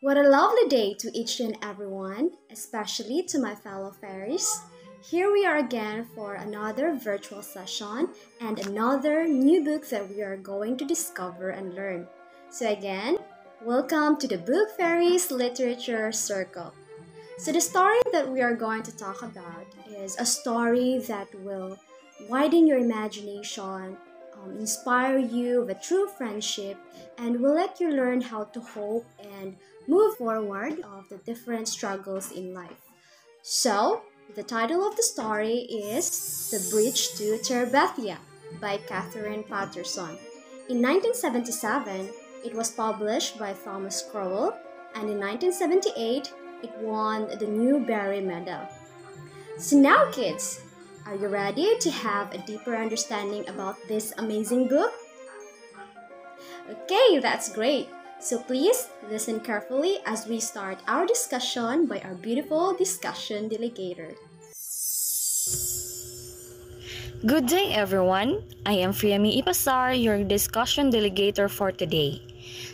What a lovely day to each and everyone, especially to my fellow fairies. Here we are again for another virtual session and another new book that we are going to discover and learn. So again, welcome to the Book Fairies Literature Circle. So the story that we are going to talk about is a story that will widen your imagination, inspire you with a true friendship, and will let you learn how to hope and move forward of the different struggles in life. So, the title of the story is The Bridge to Terabithia by Catherine Patterson. In 1977, it was published by Thomas Crowell, and in 1978, it won the Newbery Medal. So now kids, are you ready to have a deeper understanding about this amazing book? Okay, that's great. So please listen carefully as we start our discussion by our beautiful discussion delegator. Good day everyone. I am Friami Ipasar, your discussion delegator for today.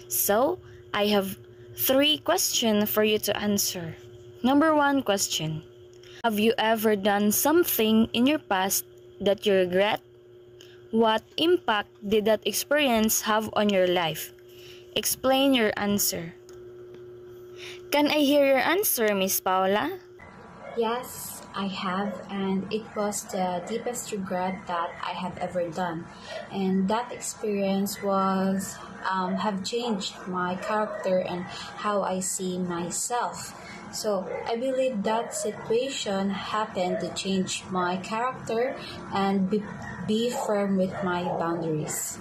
So, I have 3 questions for you to answer. Number 1 question. Have you ever done something in your past that you regret? What impact did that experience have on your life? Explain your answer. Can I hear your answer, Miss Paula? Yes, I have, and it was the deepest regret that I have ever done. And that experience was have changed my character and how I see myself. So I believe that situation happened to change my character and be firm with my boundaries.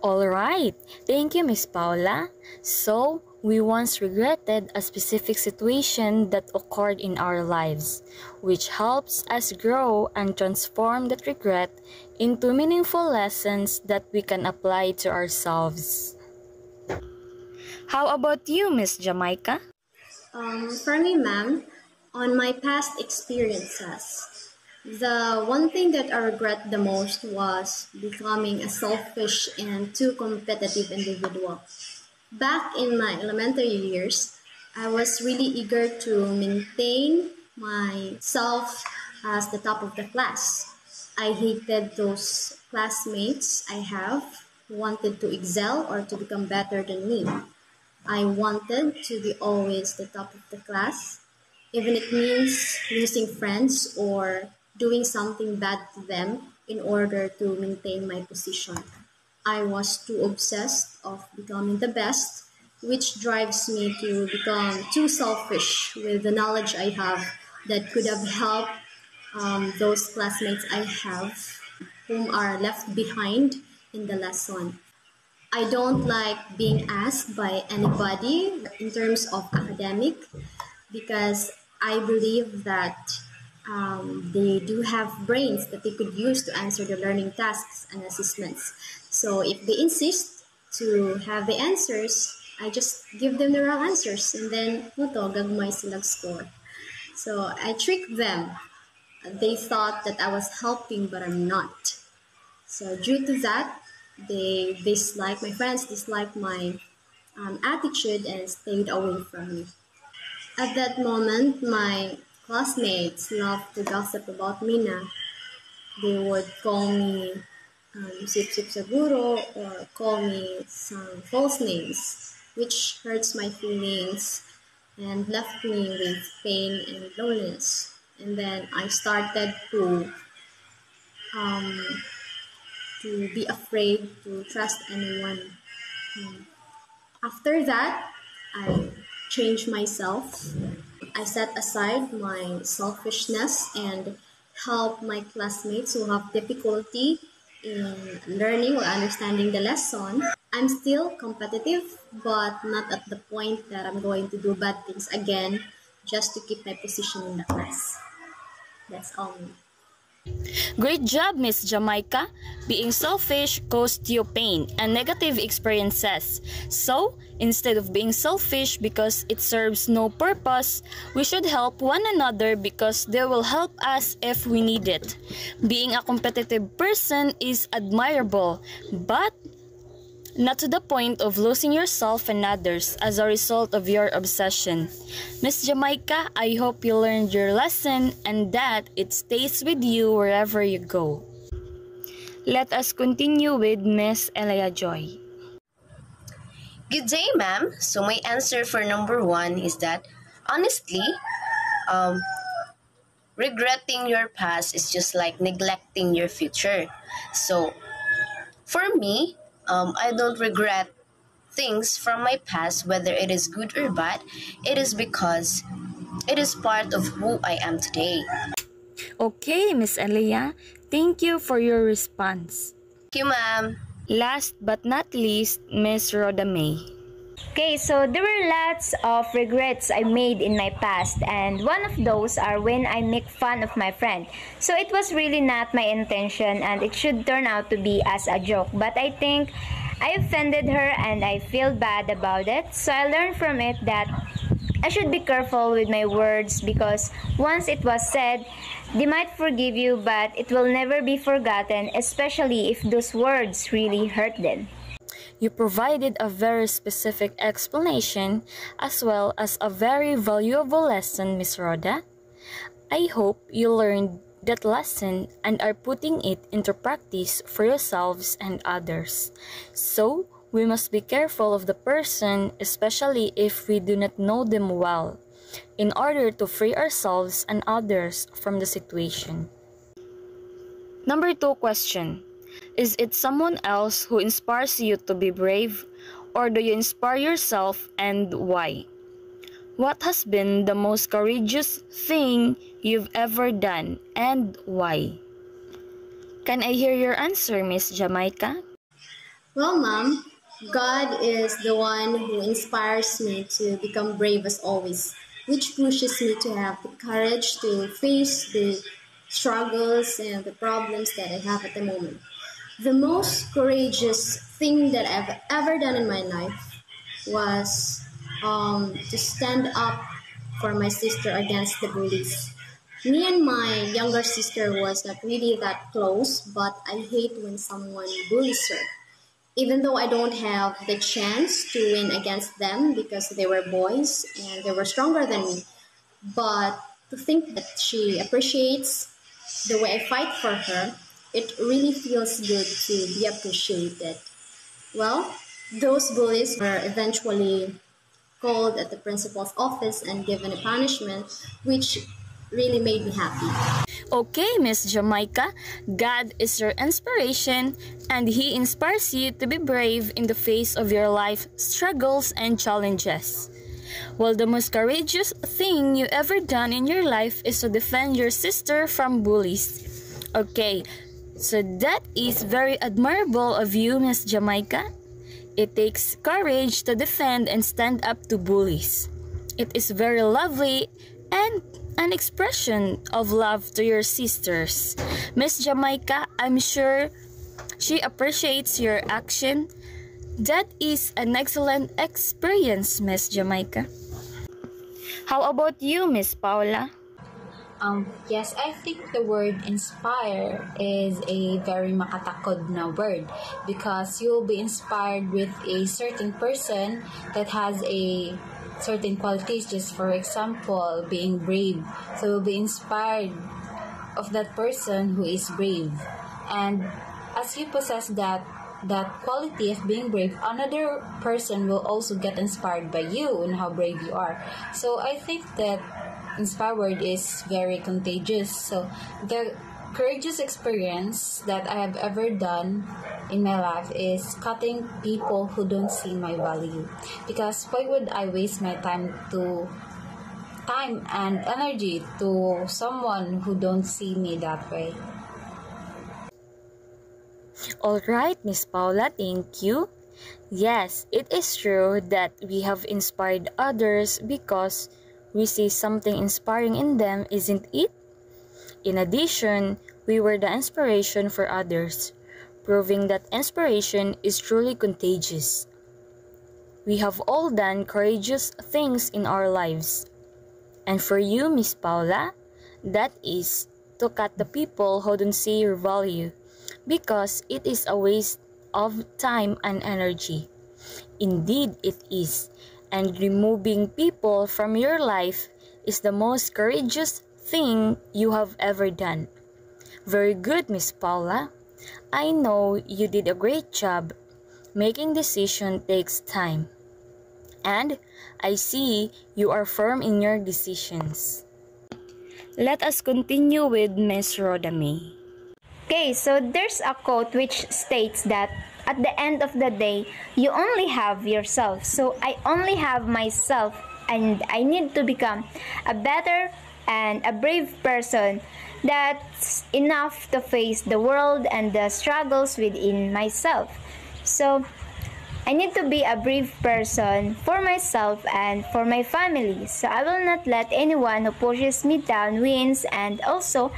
Alright, thank you Miss Paula. So, we once regretted a specific situation that occurred in our lives, which helps us grow and transform that regret into meaningful lessons that we can apply to ourselves. How about you, Miss Jamaica? For me, ma'am, on my past experiences, the one thing that I regret the most was becoming a selfish and too competitive individual. Back in my elementary years, I was really eager to maintain myself as the top of the class. I hated those classmates I have who wanted to excel or to become better than me. I wanted to be always the top of the class, even if it means losing friends or doing something bad to them in order to maintain my position. I was too obsessed of becoming the best, which drives me to become too selfish with the knowledge I have that could have helped those classmates I have whom are left behind in the lesson. I don't like being asked by anybody in terms of academic because I believe that they do have brains that they could use to answer the learning tasks and assessments. So if they insist to have the answers, I just give them the wrong answers and then gagmay silang score. So I tricked them. They thought that I was helping, but I'm not. So due to that, my friends dislike my attitude and stayed away from me. At that moment, my classmates loved to gossip about me na. They would call me sip-sip saguro or call me some false names, which hurts my feelings and left me with pain and loneliness. And then I started to be afraid to trust anyone. After that, I changed myself. I set aside my selfishness and help my classmates who have difficulty in learning or understanding the lesson. I'm still competitive, but not at the point that I'm going to do bad things again just to keep my position in the class. That's all. Great job, Miss Jamaica. Being selfish caused you pain and negative experiences. So, instead of being selfish because it serves no purpose, we should help one another because they will help us if we need it. Being a competitive person is admirable, but not to the point of losing yourself and others as a result of your obsession. Miss Jamaica, I hope you learned your lesson and that it stays with you wherever you go. Let us continue with Miss Elia Joy. Good day, ma'am. So my answer for number one is that, honestly, um, regretting your past is just like neglecting your future. So for me, I don't regret things from my past, whether it is good or bad. It is because it is part of who I am today. Okay, Miss Elia, thank you for your response. Thank you, ma'am. Last but not least, Miss Rhoda May. Okay, so there were lots of regrets I made in my past, and one of those are when I make fun of my friend. So it was really not my intention, and it should turn out to be as a joke, but I think I offended her and I feel bad about it. So I learned from it that I should be careful with my words, because once it was said, they might forgive you, but it will never be forgotten, especially if those words really hurt them. You provided a very specific explanation as well as a very valuable lesson, Miss Rhoda. I hope you learned that lesson and are putting it into practice for yourselves and others. So, we must be careful of the person, especially if we do not know them well, in order to free ourselves and others from the situation. Number 2 question. Is it someone else who inspires you to be brave, or do you inspire yourself, and why? What has been the most courageous thing you've ever done, and why? Can I hear your answer, Miss Jamaica? Well, Mom, God is the one who inspires me to become brave as always, which pushes me to have the courage to face the struggles and the problems that I have at the moment. The most courageous thing that I've ever done in my life was to stand up for my sister against the bullies. Me and my younger sister was not really that close, but I hate when someone bullies her. Even though I don't have the chance to win against them because they were boys and they were stronger than me. But to think that she appreciates the way I fight for her, it really feels good to be appreciated. Well, those bullies were eventually called at the principal's office and given a punishment, which really made me happy. Okay, Miss Jamaica, God is your inspiration and He inspires you to be brave in the face of your life struggles and challenges. Well, the most courageous thing you ever done in your life is to defend your sister from bullies. Okay, so that is very admirable of you, Miss Jamaica. It takes courage to defend and stand up to bullies. It is very lovely and an expression of love to your sisters. Miss Jamaica, I'm sure she appreciates your action. That is an excellent experience, Miss Jamaica. How about you, Miss Paula? Yes, I think the word inspire is a very makatakod na word, because you'll be inspired with a certain person that has a certain qualities. Just for example, being brave. So you'll be inspired of that person who is brave. And as you possess that quality of being brave, another person will also get inspired by you and how brave you are. So I think that inspired is very contagious. So the courageous experience that I have ever done in my life is cutting people who don't see my value, because why would I waste my time and energy to someone who don't see me that way? Alright, Miss Paula, thank you. Yes, it is true that we have inspired others because we see something inspiring in them, isn't it? In addition, we were the inspiration for others, proving that inspiration is truly contagious. We have all done courageous things in our lives. And for you, Miss Paula, that is to cut the people who don't see your value, because it is a waste of time and energy. Indeed, it is. And removing people from your life is the most courageous thing you have ever done. Very good, Miss Paula. I know you did a great job. Making decision takes time. And I see you are firm in your decisions. Let us continue with Miss Rhoda May. Okay, so there's a quote which states that at the end of the day, you only have yourself. So I only have myself, and I need to become a better and a brave person that's enough to face the world and the struggles within myself. So I need to be a brave person for myself and for my family. So I will not let anyone who pushes me down wins, and also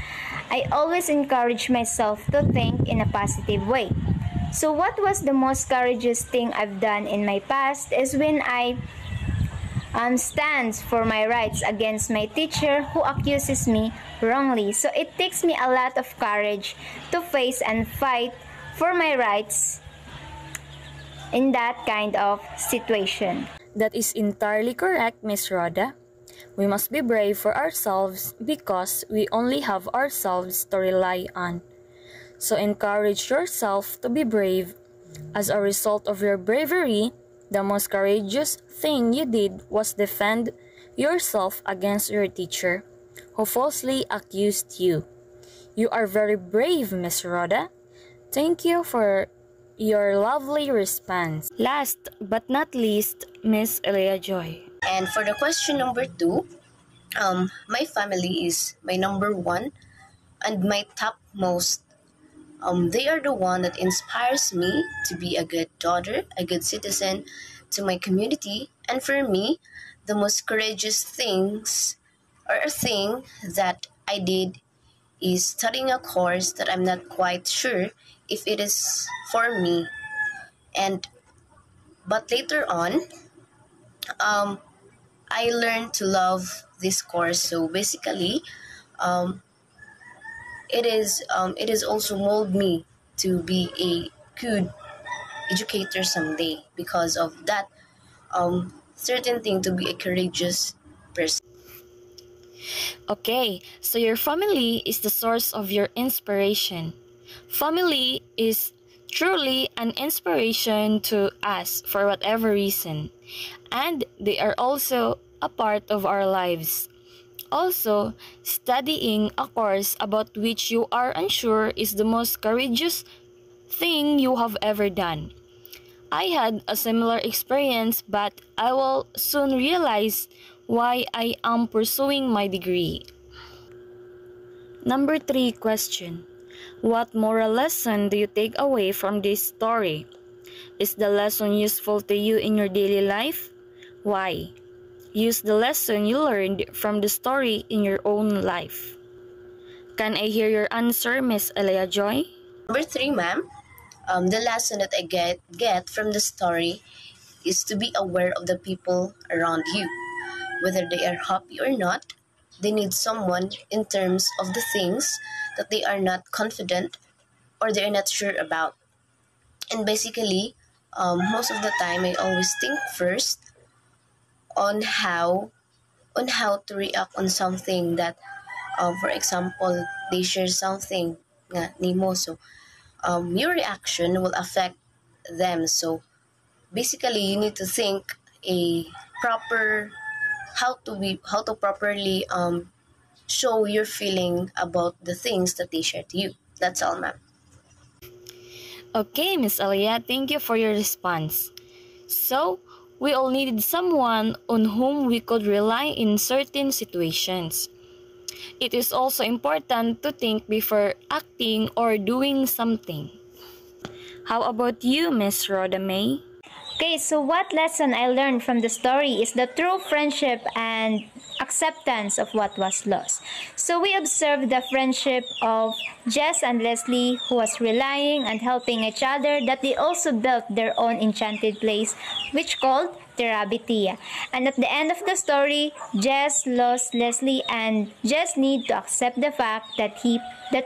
I always encourage myself to think in a positive way. So what was the most courageous thing I've done in my past is when I stands for my rights against my teacher who accuses me wrongly. So it takes me a lot of courage to face and fight for my rights in that kind of situation. That is entirely correct, Miss Rhoda. We must be brave for ourselves because we only have ourselves to rely on. So encourage yourself to be brave. As a result of your bravery, the most courageous thing you did was defend yourself against your teacher who falsely accused you. You are very brave, Miss Rhoda. Thank you for your lovely response. Last but not least, Miss Elia Joy. And for the question number 2, my family is my number 1 and my topmost. They are the one that inspires me to be a good daughter, a good citizen to my community. And for me, the most courageous things or a thing that I did is studying a course that I'm not quite sure if it is for me. But later on, I learned to love this course. So basically, it is also mold me to be a good educator someday because of that certain thing, to be a courageous person. Okay, so your family is the source of your inspiration. Family is truly an inspiration to us for whatever reason, and they are also a part of our lives. Also, studying a course about which you are unsure is the most courageous thing you have ever done. I had a similar experience, but I will soon realize why I am pursuing my degree. Number 3 question. What moral lesson do you take away from this story? Is the lesson useful to you in your daily life? Why? Use the lesson you learned from the story in your own life. Can I hear your answer, Miss Elia Joy? Number 3, ma'am. The lesson that I get from the story is to be aware of the people around you. Whether they are happy or not, they need someone in terms of the things that they are not confident or they are not sure about. And basically, most of the time, I always think first on how to react on something that, for example, they share something nga nimo. So your reaction will affect them. So basically, you need to think a proper how to properly show your feeling about the things that they share to you. That's all, ma'am. Okay, Miss Elia, thank you for your response. So, we all needed someone on whom we could rely in certain situations. It is also important to think before acting or doing something. How about you, Miss Rhoda May? Okay, so what lesson I learned from the story is the true friendship and acceptance of what was lost. So we observed the friendship of Jess and Leslie, who was relying and helping each other, that they also built their own enchanted place, which called Terabithia. And at the end of the story, Jess lost Leslie and Jess need to accept the fact that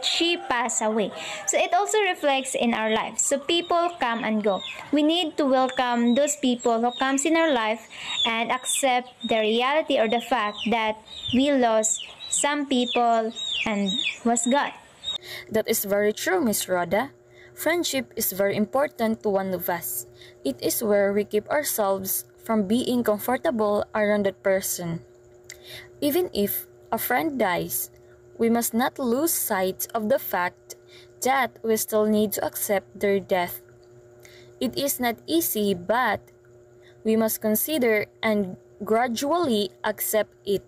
she passed away. So it also reflects in our lives. So people come and go. We need to welcome those people who comes in our life and accept the reality or the fact that we lost some people and was gone. That is very true, Miss Rhoda. Friendship is very important to one of us. It is where we keep ourselves from being comfortable around that person. Even if a friend dies, we must not lose sight of the fact that we still need to accept their death. It is not easy, but we must consider and gradually accept it.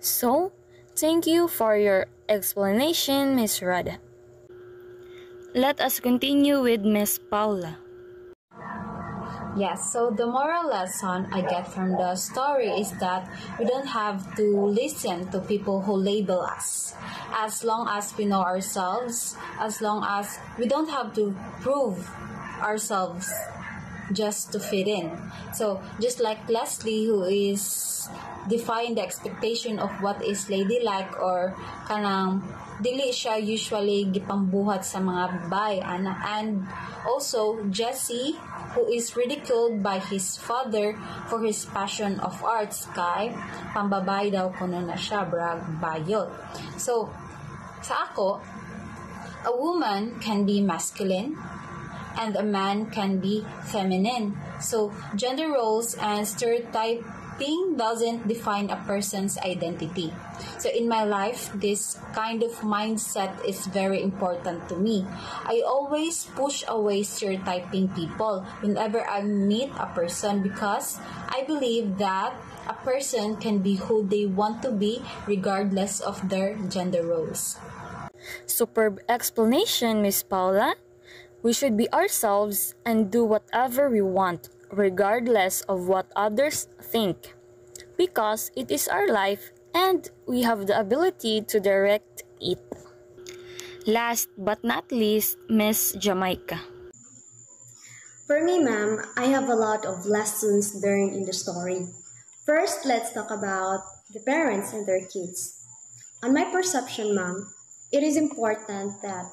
So, thank you for your explanation, Miss Rhoda. Let us continue with Miss Paula. Yes, so the moral lesson I get from the story is that we don't have to listen to people who label us. As long as we know ourselves, as long as we don't have to prove ourselves just to fit in. So just like Leslie, who is defying the expectation of what is ladylike or kanang dili siya usually gipambuhat sa mga babae, and also Jesse, who is ridiculed by his father for his passion of arts, kay pambabay daw kuno na siya, brag bayot. So sa ako, a woman can be masculine and a man can be feminine. So gender roles and stereotyping doesn't define a person's identity. So in my life, this kind of mindset is very important to me. I always push away stereotyping people whenever I meet a person, because I believe that a person can be who they want to be regardless of their gender roles. Superb explanation, Miss Paula. We should be ourselves and do whatever we want, regardless of what others think, because it is our life and we have the ability to direct it. Last but not least, Miss Jamaica. For me, ma'am, I have a lot of lessons learned in the story. First, let's talk about the parents and their kids. On my perception, ma'am, it is important that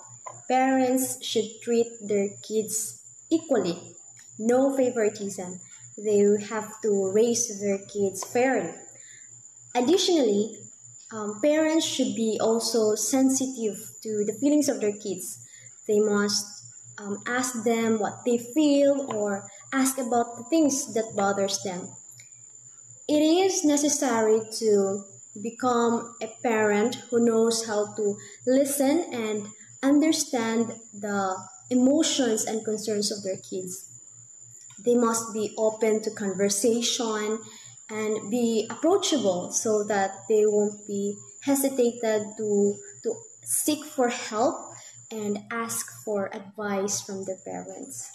parents should treat their kids equally. No favoritism. They have to raise their kids fairly. Additionally, parents should be also sensitive to the feelings of their kids. They must ask them what they feel or ask about the things that bothers them. It is necessary to become a parent who knows how to listen and understand the emotions and concerns of their kids. They must be open to conversation and be approachable so that they won't be hesitated to seek for help and ask for advice from their parents.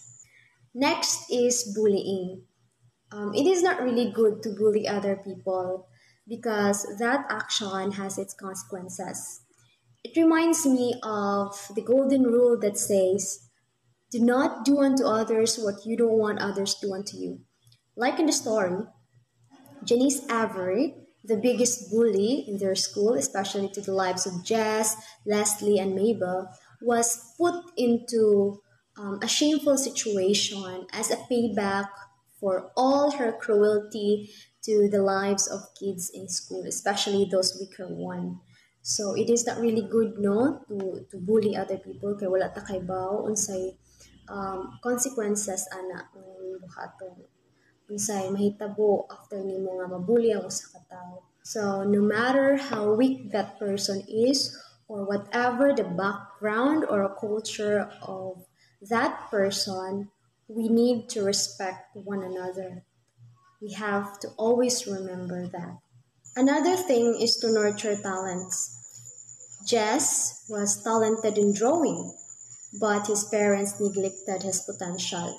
Next is bullying. It is not really good to bully other people because that action has its consequences. It reminds me of the golden rule that says, do not do unto others what you don't want others to do unto you. Like in the story, Janice Avery, the biggest bully in their school, especially to the lives of Jess, Leslie, and Mabel, was put into a shameful situation as a payback for all her cruelty to the lives of kids in school, especially those weaker ones. So it is not really good, no, to bully other people kay wala ta kay bao unsay consequences ana ng buhaton. Unsay mahitabo after nimo nga mabully ang usa ka tawo. So no matter how weak that person is or whatever the background or culture of that person, we need to respect one another. We have to always remember that. Another thing is to nurture talents. Jess was talented in drawing, but his parents neglected his potential.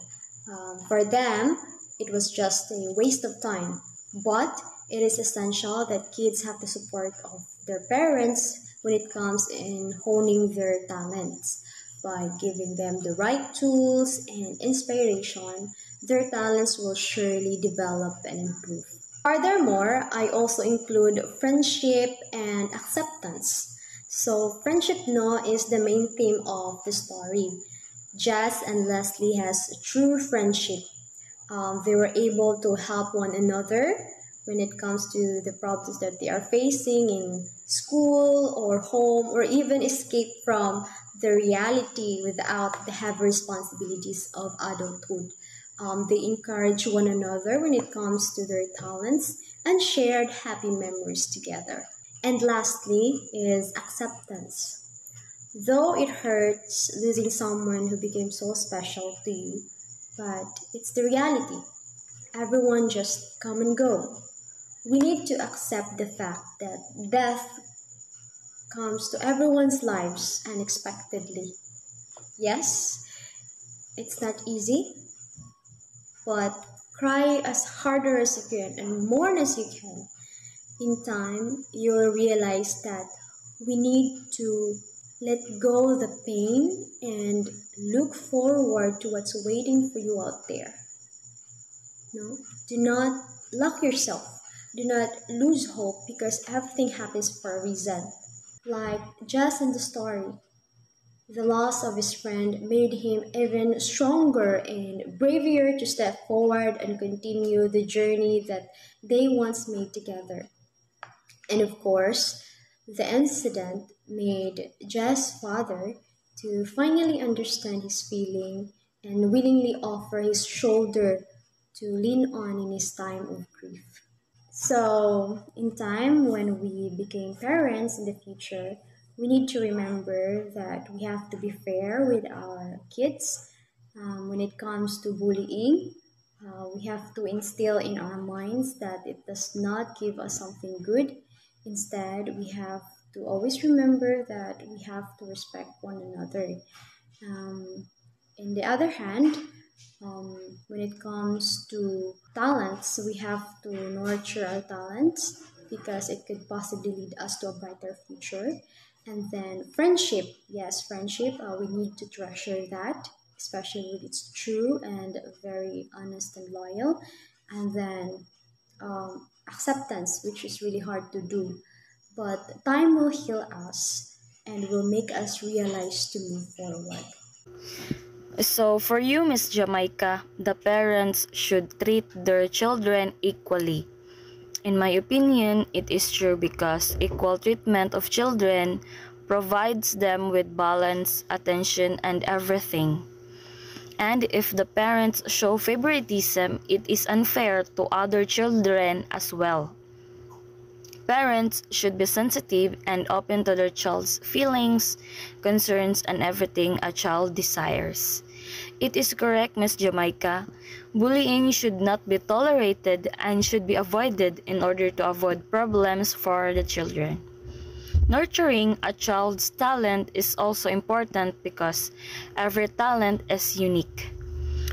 For them, it was just a waste of time. But it is essential that kids have the support of their parents when it comes in honing their talents. By giving them the right tools and inspiration, their talents will surely develop and improve. Furthermore, I also include friendship and acceptance. So, friendship no is the main theme of the story. Jess and Leslie has true friendship. They were able to help one another when it comes to the problems that they are facing in school or home, or even escape from the reality without the heavy responsibilities of adulthood. They encourage one another when it comes to their talents and shared happy memories together. And lastly is acceptance. Though it hurts losing someone who became so special to you, but it's the reality. Everyone just come and go. We need to accept the fact that death comes to everyone's lives unexpectedly. Yes, it's not easy, but cry as harder as you can and mourn as you can. In time, you'll realize that we need to let go the pain and look forward to what's waiting for you out there. No, do not lock yourself. Do not lose hope because everything happens for a reason. Like just in the story, the loss of his friend made him even stronger and braver to step forward and continue the journey that they once made together. And of course, the incident made Jess' father to finally understand his feeling and willingly offer his shoulder to lean on in his time of grief. So, in time when we became parents in the future, we need to remember that we have to be fair with our kids. When it comes to bullying, we have to instill in our minds that it does not give us something good. Instead, we have to always remember that we have to respect one another. Um, in the other hand, when it comes to talents, we have to nurture our talents because it could possibly lead us to a brighter future. And then friendship, yes, friendship, we need to treasure that, especially when it's true and very honest and loyal. And then acceptance, which is really hard to do, but time will heal us and will make us realize to move forward. So for you, Miss Jamaica, the parents should treat their children equally. In my opinion, it is true because equal treatment of children provides them with balance, attention, and everything. And if the parents show favoritism, it is unfair to other children as well. Parents should be sensitive and open to their child's feelings, concerns, and everything a child desires. It is correct, Miss Jamaica. Bullying should not be tolerated and should be avoided in order to avoid problems for the children. Nurturing a child's talent is also important because every talent is unique.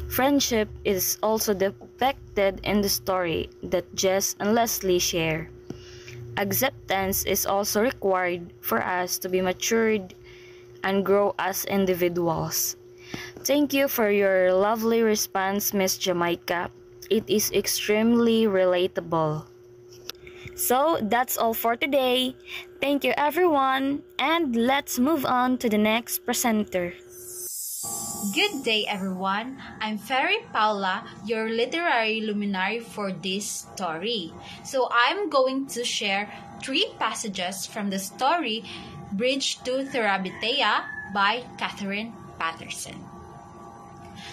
Friendship is also depicted in the story that Jess and Leslie share. Acceptance is also required for us to be matured and grow as individuals. Thank you for your lovely response, Miss Jamaica. It is extremely relatable. So that's all for today. Thank you everyone, and let's move on to the next presenter. Good day, everyone. I'm Fairy Paula, your literary luminary for this story. So I'm going to share 3 passages from the story Bridge to Terabithia by Catherine Patterson.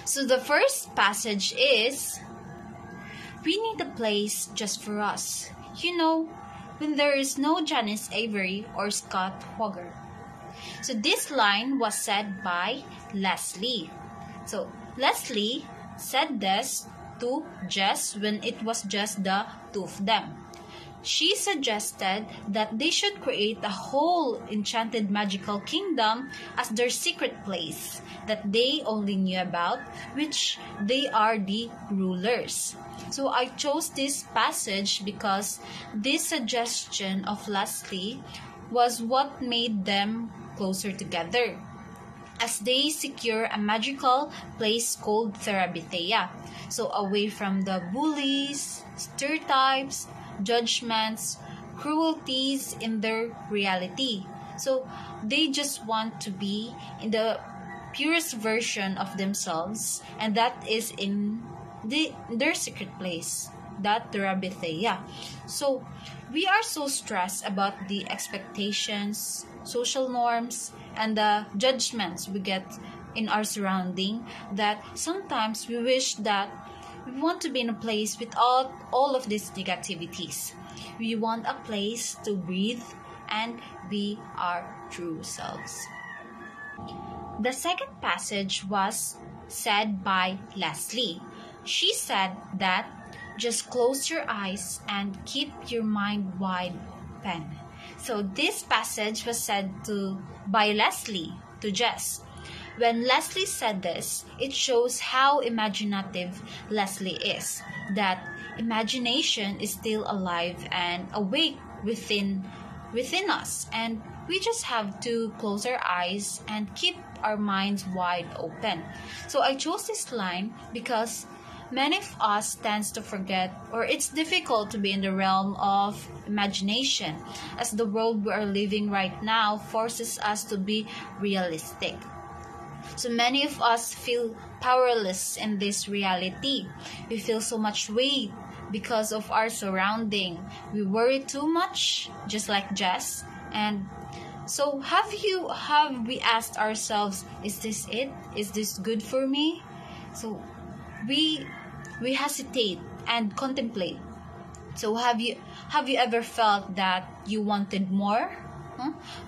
So the first passage is, we need a place just for us. You know, when there is no Janice Avery or Scott Hoager. So this line was said by Leslie. So Leslie said this to Jess when it was just the two of them. She suggested that they should create a whole enchanted magical kingdom as their secret place that they only knew about, which they are the rulers. So I chose this passage because this suggestion of Leslie was what made them closer together, as they secure a magical place called Terabithia. So away from the bullies, stereotypes, judgments, cruelties in their reality. So they just want to be in the purest version of themselves, and that is in their secret place, that Terabithia. So we are so stressed about the expectations, social norms, and the judgments we get in our surrounding that sometimes we wish that we want to be in a place without all of these negativities. We want a place to breathe and be our true selves. The second passage was said by Leslie. She said that just close your eyes and keep your mind wide open. So this passage was said by Leslie to Jess. When Leslie said this, it shows how imaginative Leslie is, that imagination is still alive and awake within us, and we just have to close our eyes and keep our minds wide open. So I chose this line because many of us tends to forget, or it's difficult to be in the realm of imagination, as the world we are living right now forces us to be realistic. So many of us feel powerless in this reality. We feel so much weight because of our surrounding. We worry too much, just like Jess. And so have we asked ourselves, is this it? Is this good for me? So we hesitate and contemplate. So have you ever felt that you wanted more?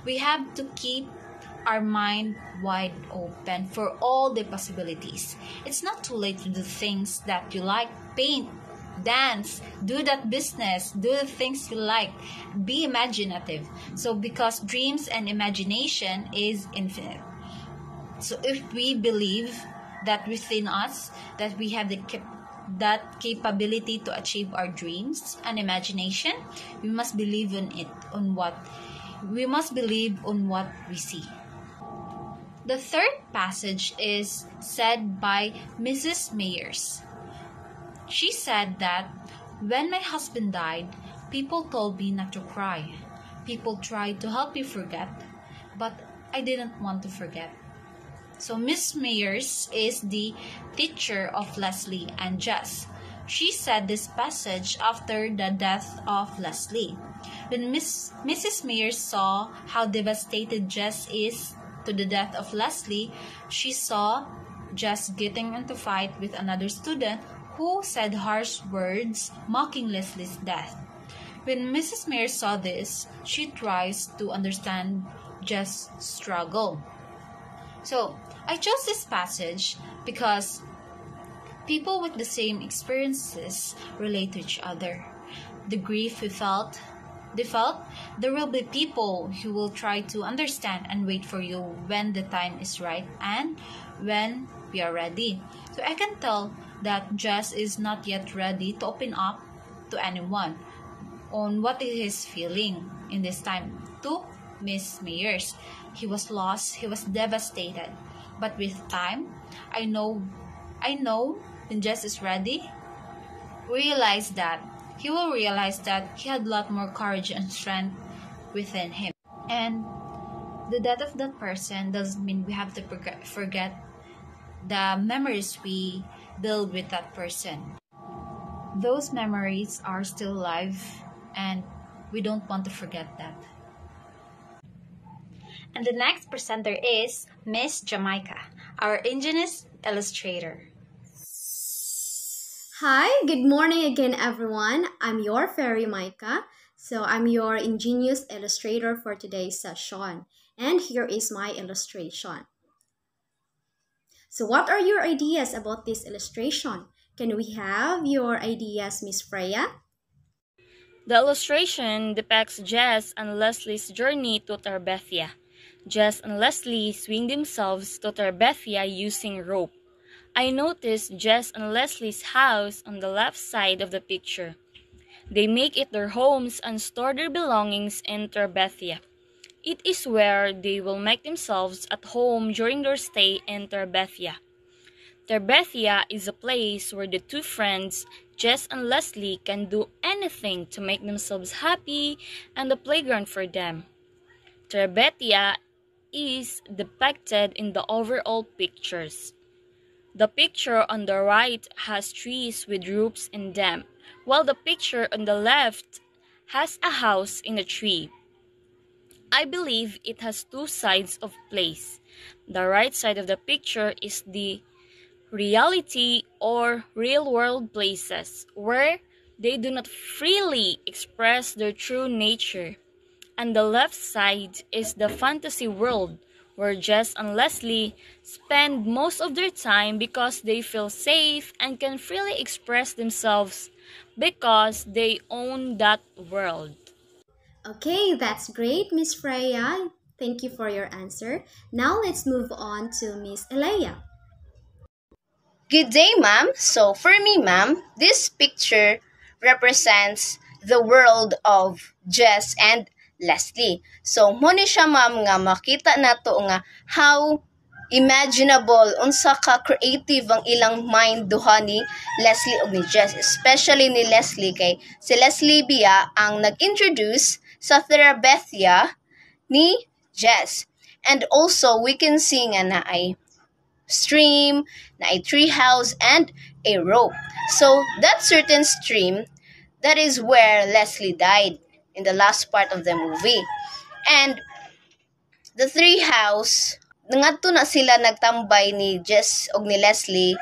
We have to keep our mind wide open for all the possibilities. It's not too late to do things that you like. Paint, dance, do that business, do the things you like. Be imaginative. So because dreams and imagination is infinite. So if we believe that within us that we have that capability to achieve our dreams and imagination, we must believe on what we see. The third passage is said by Mrs. Meyers. She said that when my husband died, people told me not to cry. People tried to help me forget, but I didn't want to forget. So Miss Meyers is the teacher of Leslie and Jess. She said this passage after the death of Leslie. When Mrs. Meyers saw how devastated Jess is to the death of Leslie, she saw Jess getting into fight with another student who said harsh words mocking Leslie's death. When Mrs. Meyers saw this, she tries to understand Jess' struggle. So I chose this passage because people with the same experiences relate to each other. The grief they felt, there will be people who will try to understand and wait for you when the time is right and when we are ready. So I can tell that Jess is not yet ready to open up to anyone on what he is feeling in this time to Miss Meyers. He was lost, he was devastated. But with time, I know when Jess is ready, he will realize that he had a lot more courage and strength within him. And the death of that person doesn't mean we have to forget the memories we build with that person. Those memories are still alive, and we don't want to forget that. And the next presenter is Miss Jamaica, our ingenious illustrator. Hi, good morning again, everyone. I'm your Fairy Micah. So I'm your ingenious illustrator for today's session. And here is my illustration. So what are your ideas about this illustration? Can we have your ideas, Miss Freya? The illustration depicts Jess and Leslie's journey to Terabithia. Jess and Leslie swing themselves to Terabithia using rope. I noticed Jess and Leslie's house on the left side of the picture. They make it their homes and store their belongings in Terabithia. It is where they will make themselves at home during their stay in Terabithia. Terabithia is a place where the two friends, Jess and Leslie, can do anything to make themselves happy and a playground for them. Terabithia is depicted in the overall pictures. The picture on the right has trees with roofs in them, while the picture on the left has a house in a tree. I believe it has two sides of place. The right side of the picture is the reality or real-world places where they do not freely express their true nature. And the left side is the fantasy world where Jess and Leslie spend most of their time because they feel safe and can freely express themselves because they own that world. Okay, that's great, Miss Freya. Thank you for your answer. Now let's move on to Miss Elea. Good day, ma'am. So, for me, ma'am, this picture represents the world of Jess and Leslie. So, mo ni siya, ma'am, nga makita nato nga how imaginable, unsa ka creative ang ilang mind duha ni Leslie ug ni Jess. Especially ni Leslie kay si Leslie biya ang nag-introduce sa Terabithia ni Jess. And also, we can see nga na ay stream, na a tree house, and a rope. So, that certain stream, that is where Leslie died in the last part of the movie. And the tree house, ngadto na sila nagtambay ni Jess og ni Leslie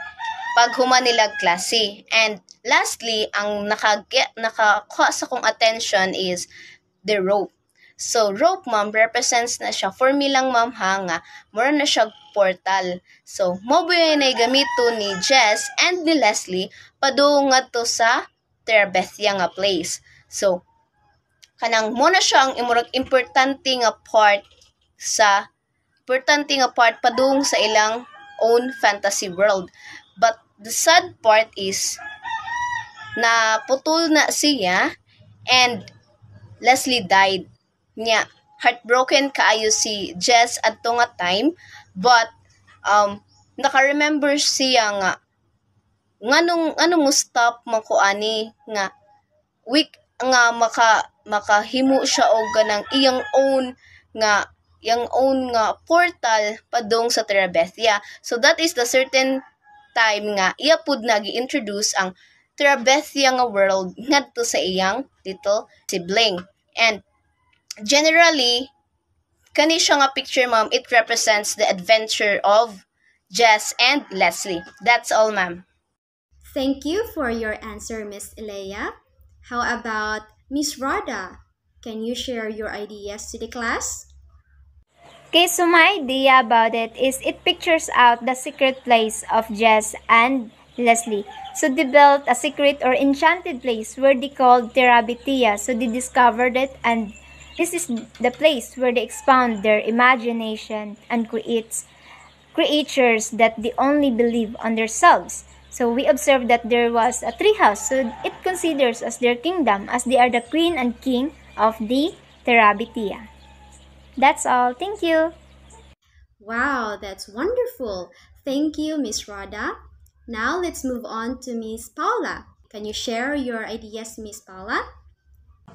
pag human nila klase. And lastly, ang nakakuha sa kong attention is the rope. So, rope, ma'am, represents na siya. For me lang, ma'am, ha, nga, mura na siya portal. So, mo ba yun ay gamito ni Jess and ni Leslie padung nga to sa Terabithia nga place. So, kanang mo na siya ang importante nga part padung sa ilang own fantasy world. But the sad part is na putol na siya and Leslie died. Nya, heartbroken kaayo si Jess at nga time, but naka-remember siya nga nganong mo stop man ko ani nga week nga makahimo siya og ganang iyang own nga portal padung sa Terabithia. So that is the certain time nga iya pud nagi-introduce ang Terabithia nga world ngadto sa iyang little sibling. And generally, kani siya nga picture, ma'am, it represents the adventure of Jess and Leslie. That's all, ma'am. Thank you for your answer, Miss Elea. How about Miss Rhoda? Can you share your ideas to the class? Okay, so my idea about it is it pictures out the secret place of Jess and Leslie. So they built a secret or enchanted place where they called Terabithia. So they discovered it, and this is the place where they expound their imagination and creates creatures that they only believe on themselves. So we observed that there was a treehouse, so it considers as their kingdom, as they are the queen and king of the Terabithia. That's all. Thank you. Wow, that's wonderful. Thank you, Miss Rhoda. Now let's move on to Miss Paula. Can you share your ideas, Miss Paula?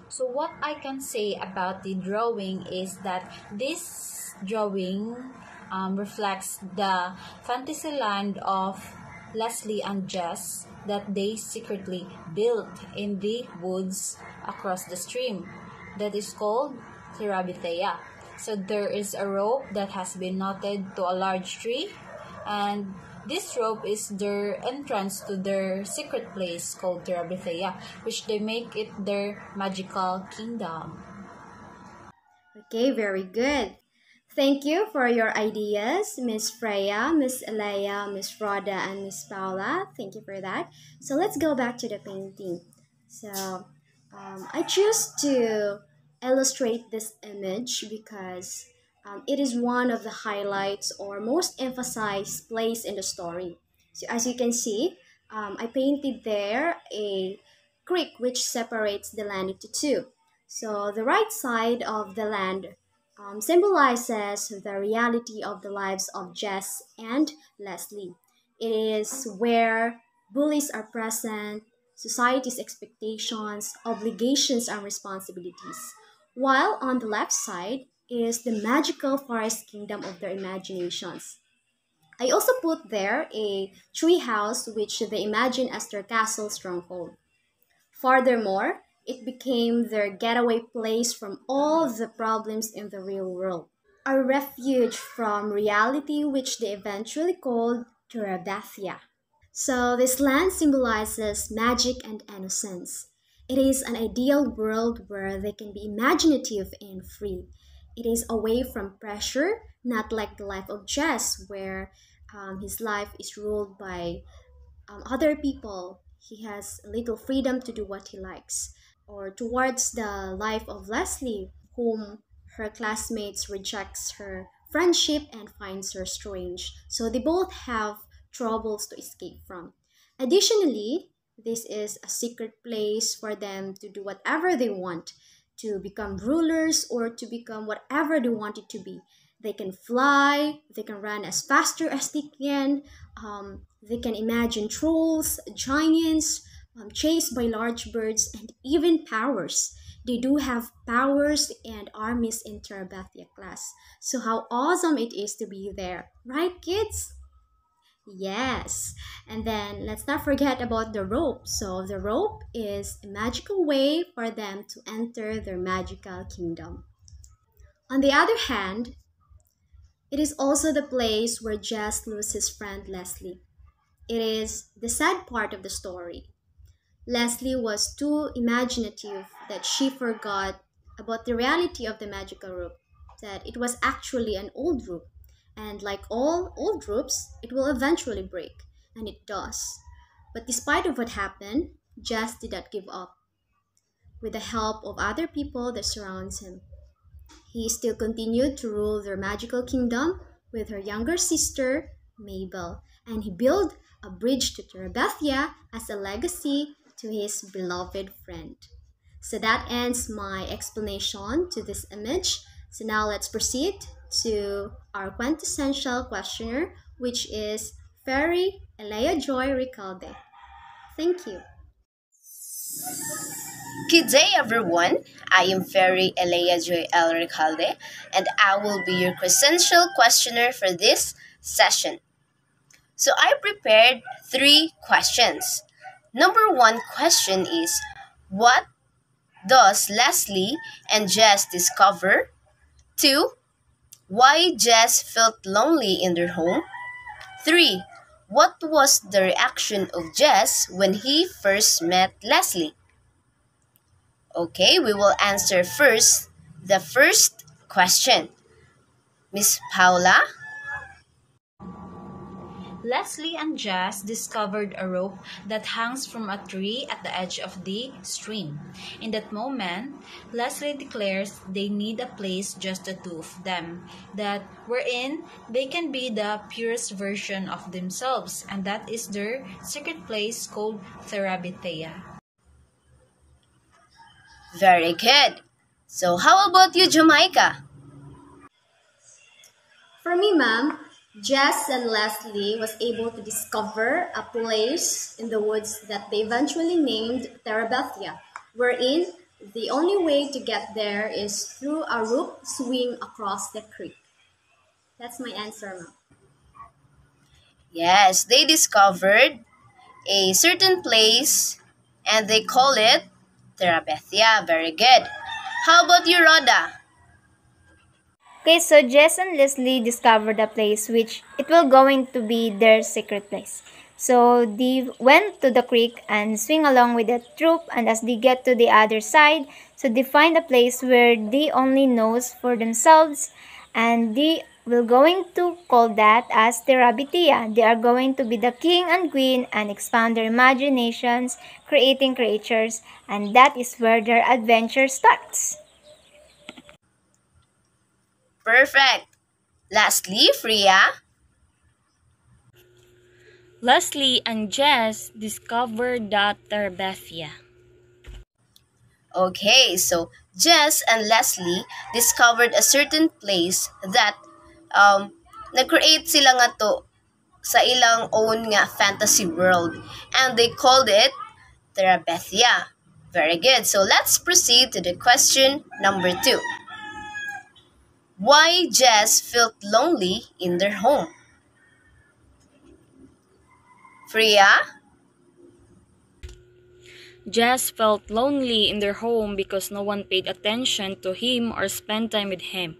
So what I can say about the drawing is that this drawing reflects the fantasy land of Leslie and Jess that they secretly built in the woods across the stream that is called Terabithia. So there is a rope that has been knotted to a large tree, and this rope is their entrance to their secret place called Terabithia, which they make it their magical kingdom. Okay, very good. Thank you for your ideas, Miss Freya, Miss Elea, Miss Rhoda, and Miss Paula. Thank you for that. So let's go back to the painting. So I choose to illustrate this image because it is one of the highlights or most emphasized place in the story. So, as you can see, I painted there a creek which separates the land into two. So, the right side of the land symbolizes the reality of the lives of Jess and Leslie. It is where bullies are present, society's expectations, obligations, and responsibilities. While on the left side is the magical forest kingdom of their imaginations. I also put there a tree house which they imagine as their castle stronghold. Furthermore, it became their getaway place from all the problems in the real world, a refuge from reality which they eventually called Terabithia. So, this land symbolizes magic and innocence. It is an ideal world where they can be imaginative and free. It is away from pressure, not like the life of Jess, where his life is ruled by other people. He has little freedom to do what he likes. Or towards the life of Leslie, whom her classmates rejects her friendship and finds her strange. So they both have troubles to escape from. Additionally, this is a secret place for them to do whatever they want, to become rulers or to become whatever they want it to be. They can fly, they can run as faster as they can, they can imagine trolls, giants, chased by large birds, and even powers. They do have powers and armies in Terabithia class. So how awesome it is to be there, right, kids? Yes. And then let's not forget about the rope. So the rope is a magical way for them to enter their magical kingdom. On the other hand, it is also the place where Jess loses his friend Leslie. It is the sad part of the story. Leslie was too imaginative that she forgot about the reality of the magical rope, that it was actually an old rope, and like all old ropes, it will eventually break, and it does. But despite of what happened, Jess did not give up. With the help of other people that surrounds him, he still continued to rule their magical kingdom with her younger sister, Mabel, and he built a bridge to Terabithia as a legacy to his beloved friend. So that ends my explanation to this image. So now let's proceed to our quintessential questioner, which is Fairy Elea Joy Ricalde. Thank you. Good day, everyone. I am Fairy Elea Joy L. Recalde, and I will be your quintessential questioner for this session. So I prepared 3 questions. Number 1 question is, what does Leslie and Jess discover? 2. Why Jess felt lonely in their home? 3. What was the reaction of Jess when he first met Leslie? Okay, we will answer first the first question. Miss Paula? Leslie and Jess discovered a rope that hangs from a tree at the edge of the stream. In that moment, Leslie declares they need a place just the two of them, that wherein they can be the purest version of themselves, and that is their secret place called Terabithia. Very good. So how about you, Jamaica? For me, ma'am, Jess and Leslie was able to discover a place in the woods that they eventually named Terabithia, wherein the only way to get there is through a rope swing across the creek. That's my answer, ma'am. Yes, they discovered a certain place and they call it Terabithia. Very good. How about you, Rhoda? Okay, so Jess and Leslie discovered a place which it will going to be their secret place. So they went to the creek and swing along with the troop, and as they get to the other side, so they find a place where they only knows for themselves, and they We're going to call that as Terabithia. They are going to be the king and queen and expand their imaginations, creating creatures, and that is where their adventure starts. Perfect. Lastly, Freya. Leslie and Jess discovered that Terabithia. Okay, so Jess and Leslie discovered a certain place that nag-create sila nga to sa ilang own nga fantasy world, and they called it Terabithia. Very good. So let's proceed to the question number 2. Why Jess felt lonely in their home? Freya? Jess felt lonely in their home because no one paid attention to him or spent time with him.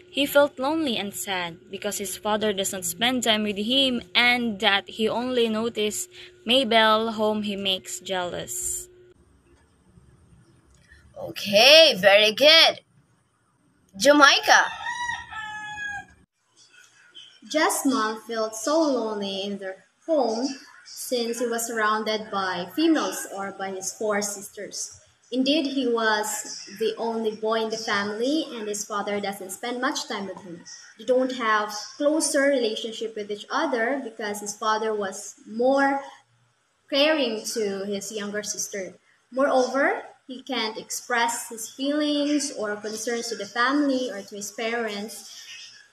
He felt lonely and sad because his father does not spend time with him and that he only noticed Mabel, whom he makes jealous. Okay, very good. Jamaica? Jess' mom felt so lonely in their home since he was surrounded by females or by his four sisters. Indeed, he was the only boy in the family and his father doesn't spend much time with him. They don't have closer relationship with each other because his father was more caring to his younger sister. Moreover, he can't express his feelings or concerns to the family or to his parents,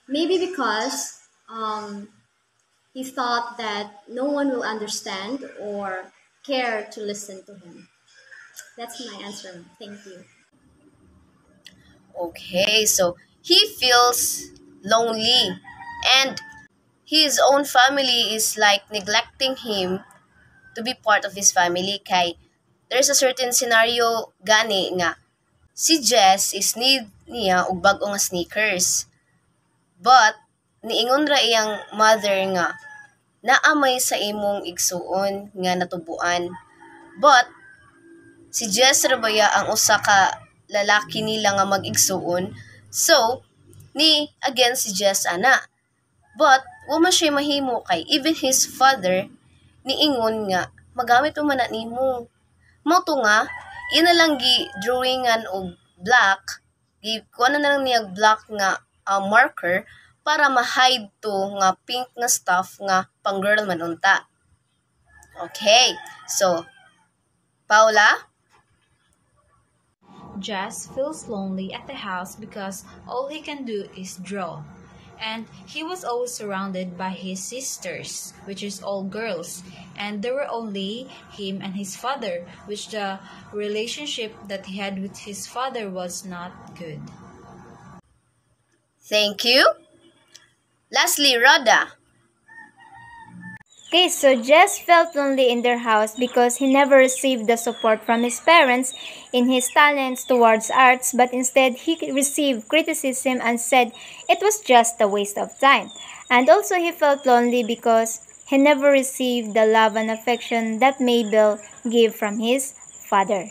maybe because he thought that no one will understand or care to listen to him. That's my answer. Thank you. Okay, so he feels lonely and his own family is like neglecting him to be part of his family kay there's a certain scenario gani nga si Jess is need niya og bag-o nga sneakers. But niingon ra iyang mother nga naamay sa imong igsuon nga natubuan. But si Jess ra baya ang usa ka lalaki nila nga mag-igsuon. So ni again si Jess ana. But wa man siya mahimo kay even his father niingon nga magamit mo man na nimo. Mao to nga ina lang gi drawingan og black gi kuha na lang niya black nga marker para ma-hide to nga pink nga stuff nga pang girl man unta. Okay, so Paula? Jess feels lonely at the house because all he can do is draw. And he was always surrounded by his sisters, which is all girls. And there were only him and his father, which the relationship that he had with his father was not good. Thank you. Lastly, Rhoda. Okay, so Jess felt lonely in their house because he never received the support from his parents in his talents towards arts, but instead he received criticism and said it was just a waste of time. And also he felt lonely because he never received the love and affection that Mabel gave from his father.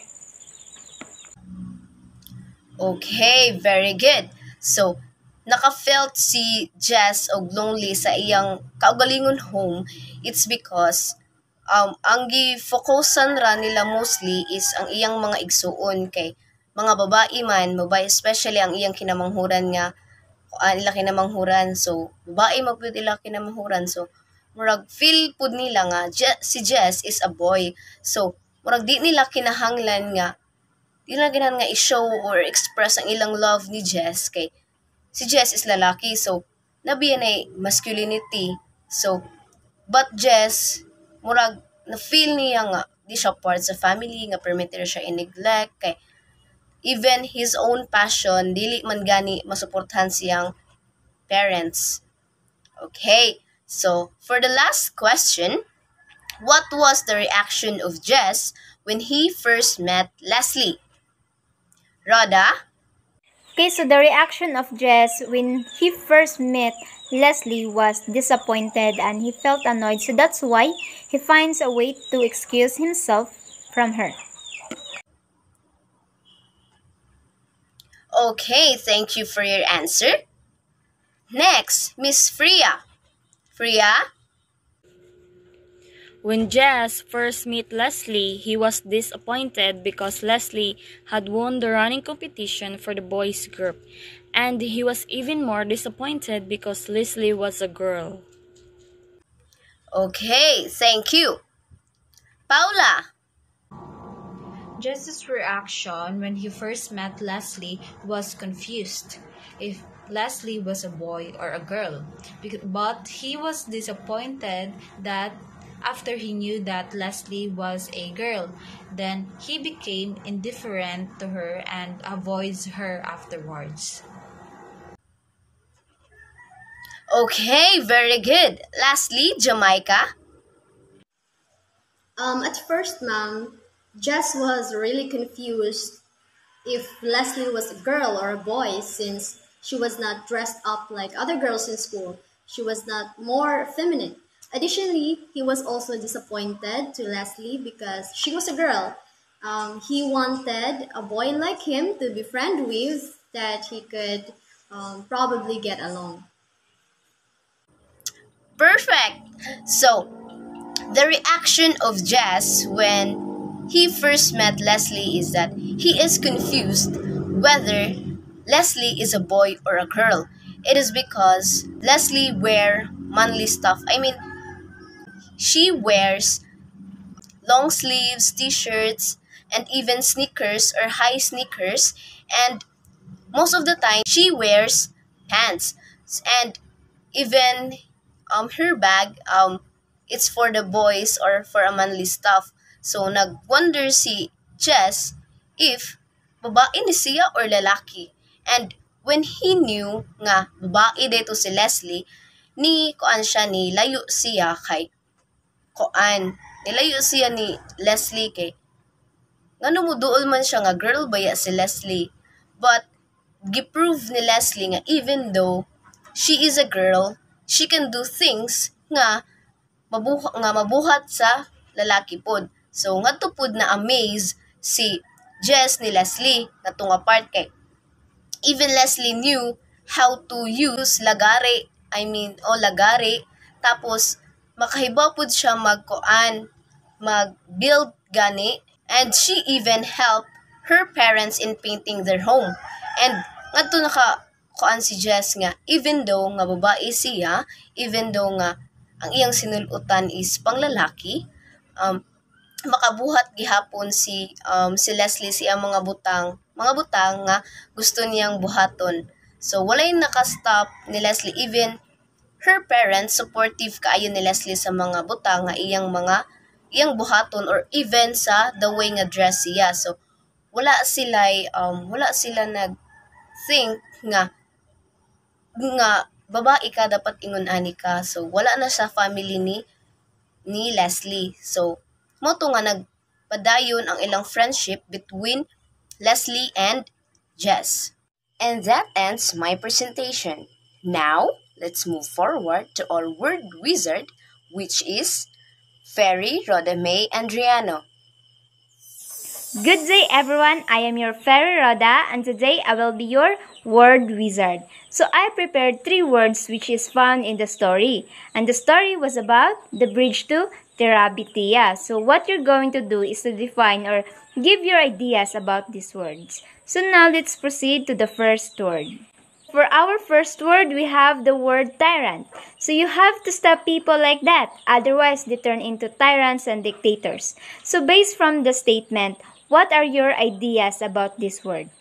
Okay, very good. So, naka-felt si Jess og lonely sa iyang kaugalingon home, it's because ang gi-focusan ra nila mostly is ang iyang mga igsuon kay mga babae man, babae especially ang iyang kinamanghuran nga ila kinamanghuran. So, babae magpud ila kinamanghuran. So, murag feel pud nila nga si Jess is a boy. So, murag di nila kinahanglan nga di na ganahan nga i-show or express ang ilang love ni Jess kay si Jess is lalaki, so nabiyan ay masculinity. So, but Jess, murag na-feel niya nga di siya part sa family, nga permitted siya i-neglect, kay even his own passion, dili man gani masuportahan siyang parents. Okay, so for the last question, what was the reaction of Jess when he first met Leslie? Rhoda? Okay, so the reaction of Jess when he first met Leslie was disappointed and he felt annoyed. So that's why he finds a way to excuse himself from her. Okay, thank you for your answer. Next, Miss Freya. Freya? When Jess first met Leslie, he was disappointed because Leslie had won the running competition for the boys group, and he was even more disappointed because Leslie was a girl. Okay, thank you. Paula? Jess's reaction when he first met Leslie was confused if Leslie was a boy or a girl. But he was disappointed that after he knew that Leslie was a girl, then he became indifferent to her and avoids her afterwards. Okay, very good. Lastly, Jamaica. At first, ma'am, Jess was really confused if Leslie was a girl or a boy since she was not dressed up like other girls in school. She was not more feminine. Additionally, he was also disappointed to Leslie because she was a girl. He wanted a boy like him to be friend with that he could probably get along. Perfect. So, the reaction of Jess when he first met Leslie is that he is confused whether Leslie is a boy or a girl. It is because Leslie wear manly stuff. I mean, she wears long sleeves, t-shirts, and even sneakers or high sneakers, and most of the time she wears pants. And even her bag it's for the boys or for a manly stuff. So nagwonder si Jess if babae ni siya or lalaki. And when he knew nga babae dito si Leslie, ni kuan siya ni layo siya kay kuan. Nilayo siya ni Leslie kay ngano mo duol man siya nga girl baya si Leslie. But giprove ni Leslie nga even though she is a girl, she can do things nga mabuhat sa lalaki pod. So ngadto pod na amaze si Jess ni Leslie ngadto nga part kay even Leslie knew how to use lagare. I mean, lagare. Tapos makahibaw pod siya mag-build gani, and she even helped her parents in painting their home. And ngadto kuan si Jess nga even though nga babae siya, even though nga ang iyang sinulutan is panglalaki, makabuhat gihapon si Leslie siya mga butang nga gusto niyang buhaton. So walay naka-stop ni Leslie, even her parents supportive kaayo ni Leslie sa mga butang nga iyang buhaton or even sa the way nga dress siya. So wala sila nag think nga babae ka dapat ingon ani ka. So wala na sa family ni Leslie. So mo to nga nagpadayon ang ilang friendship between Leslie and Jess. And that ends my presentation. Now, let's move forward to our word wizard, which is Fairy, Rodame, and Riano. Good day, everyone. I am your fairy Rhoda, and today I will be your word wizard. So I prepared 3 words which is found in the story, and the story was about the bridge to Terabithia. So what you're going to do is to define or give your ideas about these words. So now let's proceed to the first word. For our first word, we have the word tyrant. So you have to stop people like that, otherwise they turn into tyrants and dictators. So based from the statement, what are your ideas about this word?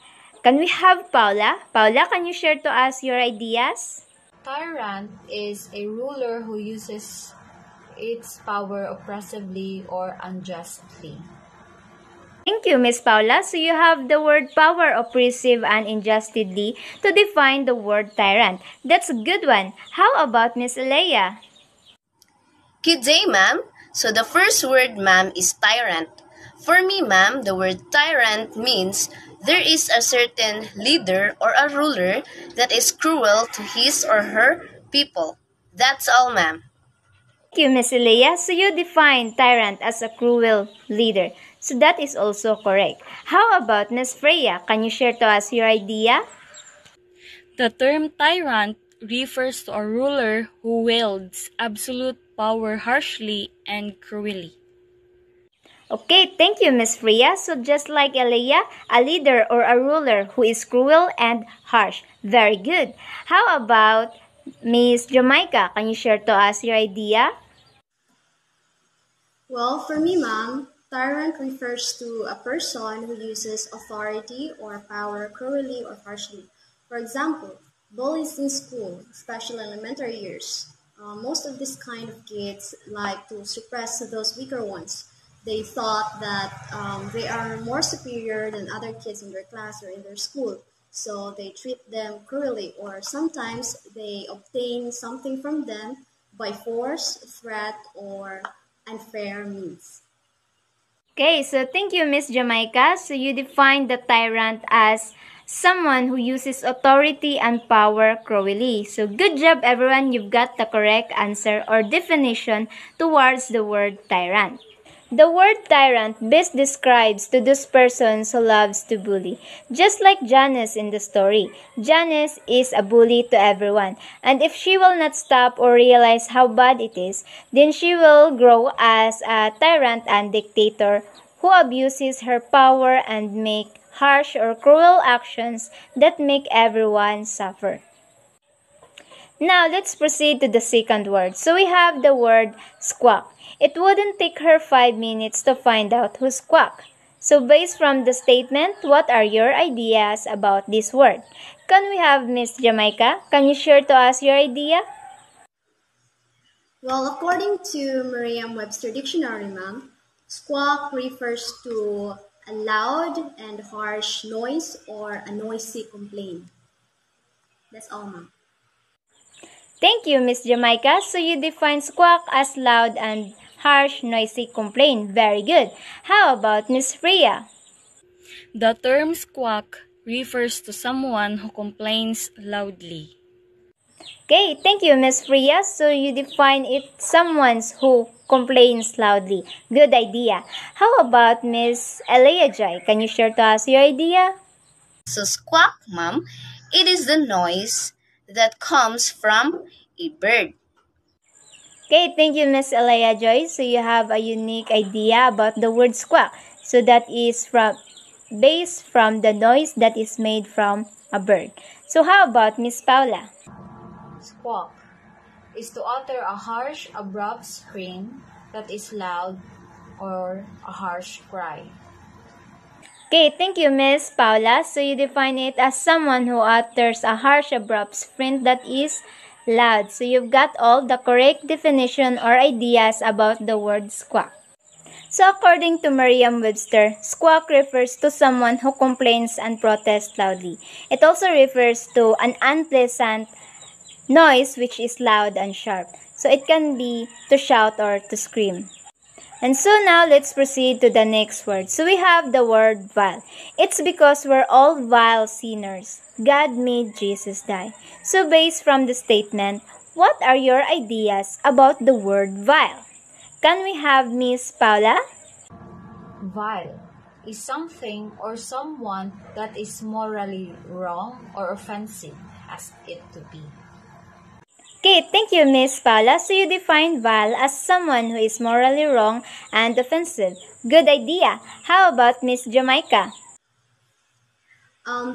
Can we have Paula? Paula, can you share to us your ideas? Tyrant is a ruler who uses its power oppressively or unjustly. Thank you, Miss Paula. So you have the word power, oppressive, and unjustly to define the word tyrant. That's a good one. How about Miss Leia? Good day, ma'am. So the first word, ma'am, is tyrant. For me, ma'am, the word tyrant means there is a certain leader or a ruler that is cruel to his or her people. That's all, ma'am. Thank you, Miss Leia. So you define tyrant as a cruel leader. So that is also correct. How about Miss Freya? Can you share to us your idea? The term tyrant refers to a ruler who wields absolute power harshly and cruelly. Okay, thank you, Miss Freya. So just like Elia, a leader or a ruler who is cruel and harsh. Very good. How about Miss Jamaica? Can you share to us your idea? Well, for me, ma'am, tyrant refers to a person who uses authority or power cruelly or harshly. For example, bullies in school, especially elementary years. Most of this kind of kids like to suppress those weaker ones. They thought that they are more superior than other kids in their class or in their school. So they treat them cruelly, or sometimes they obtain something from them by force, threat, or unfair means. Okay, so thank you, Miss Jamaica. So you define the tyrant as someone who uses authority and power cruelly. So good job, everyone. You've got the correct answer or definition towards the word tyrant. The word tyrant best describes to those persons who loves to bully. Just like Janice in the story. Janice is a bully to everyone. And if she will not stop or realize how bad it is, then she will grow as a tyrant and dictator who abuses her power and make harsh or cruel actions that make everyone suffer. Now, let's proceed to the second word. So we have the word squawk. It wouldn't take her 5 minutes to find out who squawk. So based from the statement, what are your ideas about this word? Can we have Miss Jamaica? Can you share to us your idea? Well, according to Merriam-Webster Dictionary, ma'am, squawk refers to a loud and harsh noise or a noisy complaint. That's all, ma'am. Thank you, Miss Jamaica. So you define squawk as loud and harsh, noisy complaint. Very good. How about Miss Freya? The term squawk refers to someone who complains loudly. Okay, thank you, Miss Freya. So you define it someone who complains loudly. Good idea. How about Miss Elia Joy? Can you share to us your idea? So squawk, ma'am, it is the noise that comes from a bird. Okay, thank you, Miss Elia Joy. So you have a unique idea about the word squawk. So that is based from the noise that is made from a bird. So how about Miss Paula? Squawk is to utter a harsh, abrupt scream that is loud or a harsh cry. Okay, thank you, Miss Paula. So you define it as someone who utters a harsh, abrupt scream that is loud. So you've got all the correct definition or ideas about the word squawk. So according to Merriam-Webster, squawk refers to someone who complains and protests loudly. It also refers to an unpleasant noise which is loud and sharp. So it can be to shout or to scream. And so now let's proceed to the next word. So we have the word vile. It's because we're all vile sinners. God made Jesus die. So based from the statement, what are your ideas about the word vile? Can we have Miss Paula? Vile is something or someone that is morally wrong or offensive as it to be. Okay, thank you, Miss Paula. So you define vile as someone who is morally wrong and offensive. Good idea. How about Miss Jamaica?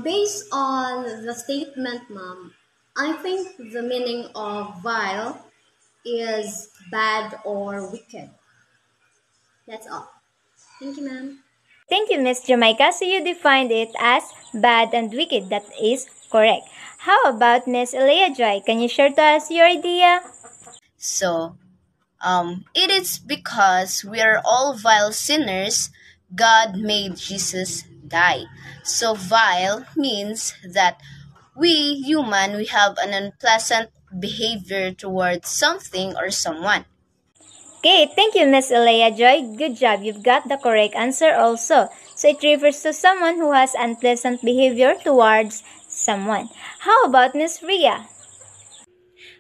Based on the statement, ma'am, I think the meaning of vile is bad or wicked. That's all. Thank you, ma'am. Thank you, Miss Jamaica. So you defined it as bad and wicked. That is correct. How about Miss Elia Joy? Can you share to us your idea? So, it is because we are all vile sinners, God made Jesus die. So vile means that we human, we have an unpleasant behavior towards something or someone. Okay, thank you, Miss Elia Joy. Good job. You've got the correct answer also. So it refers to someone who has unpleasant behavior towards someone. How about Miss Ria?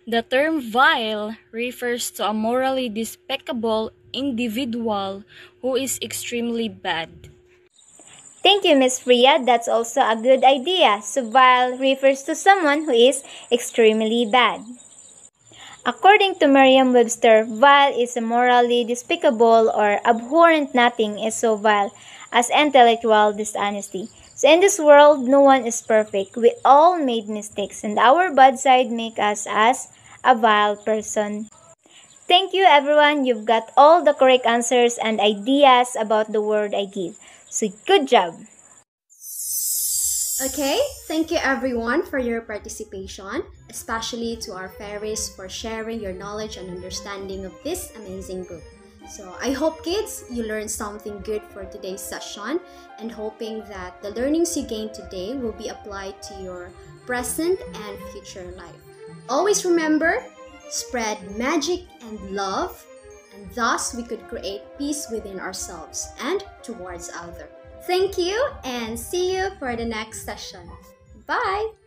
The term vile refers to a morally despicable individual who is extremely bad. Thank you, Miss Freya. That's also a good idea. So vile refers to someone who is extremely bad. According to Merriam-Webster, vile is a morally despicable or abhorrent. Nothing is so vile as intellectual dishonesty. So in this world, no one is perfect. We all made mistakes, and our bad side make us as a vile person. Thank you, everyone. You've got all the correct answers and ideas about the word I give. So good job. Okay, thank you everyone for your participation, especially to our fairies for sharing your knowledge and understanding of this amazing book. So I hope kids, you learned something good for today's session and hoping that the learnings you gained today will be applied to your present and future life. Always remember, spread magic and love, and thus we could create peace within ourselves and towards others. Thank you and see you for the next session. Bye!